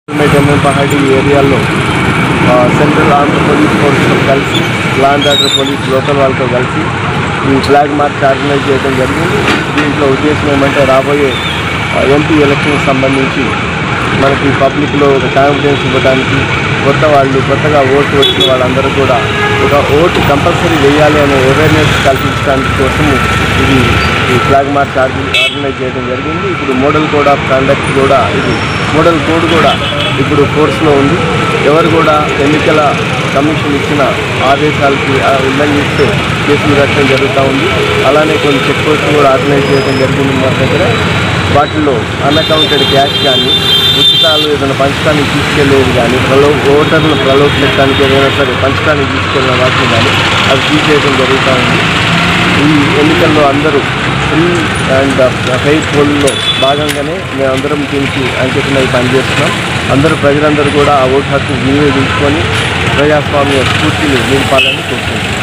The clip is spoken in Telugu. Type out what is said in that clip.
పహాడి ఏరియాలో సెంట్రల్ ఆంధ్ర పోలీస్ ఫోర్స్తో కలిసి law and order police local వాళ్ళతో కలిసి ఈ ఫ్లాగ్ మార్చ్ ఆర్గనైజ్ చేయడం జరిగింది. దీంట్లో ఉద్దేశం ఏమంటే రాబోయే ఎంపీ ఎలక్షన్కి సంబంధించి మనకి పబ్లిక్లో ఒక కాన్ఫిడెన్స్ ఇవ్వడానికి కొత్తగా ఓటు వచ్చిన వాళ్ళందరూ కూడా ఒక ఓటు కంపల్సరీ వేయాలి అనే అవేర్నెస్ కల్పించడానికి కోసము ఈ ఫ్లాగ్ మార్చ్ ఆర్గనైజ్ చేయడం జరిగింది. ఇప్పుడు మోడల్ కోడ్ ఆఫ్ కండక్ట్ కూడా మోడల్ కోడ్ కూడా ఇప్పుడు ఫోర్స్లో ఉంది. ఎవరు కూడా ఎన్నికల కమిషన్ ఇచ్చిన ఆదేశాలకి ఉల్లంఘిస్తే కేసులు కట్టడం జరుగుతూ ఉంది. అలానే కొన్ని చెక్ పోస్టులు కూడా ఆర్గనైజ్ చేయడం జరిగింది మన దగ్గర. వాటిల్లో అన్అకౌంటెడ్ క్యాష్ కానీ ఉచితాలు ఏదైనా పంచడానికి తీసుకెళ్లేది కానీ ఓటర్లను ప్రలోభపెట్టడానికి ఏదైనా సరే పంచడానికి తీసుకెళ్ళిన వాటిని కానీ అది తీసేయడం జరుగుతూ ఉంది. ఈ ఎన్నికల్లో అందరూ ఫ్రీ అండ్ ఫెయిర్ పోల్లో భాగంగానే మేమందరం దీనికి అంకితమై పనిచేస్తున్నాం. ప్రజలందరూ కూడా ఆ ఓటు హక్కు వినియోగించుకొని ప్రజాస్వామ్య స్ఫూర్తిని నింపాలని కోరుకుంటున్నాం.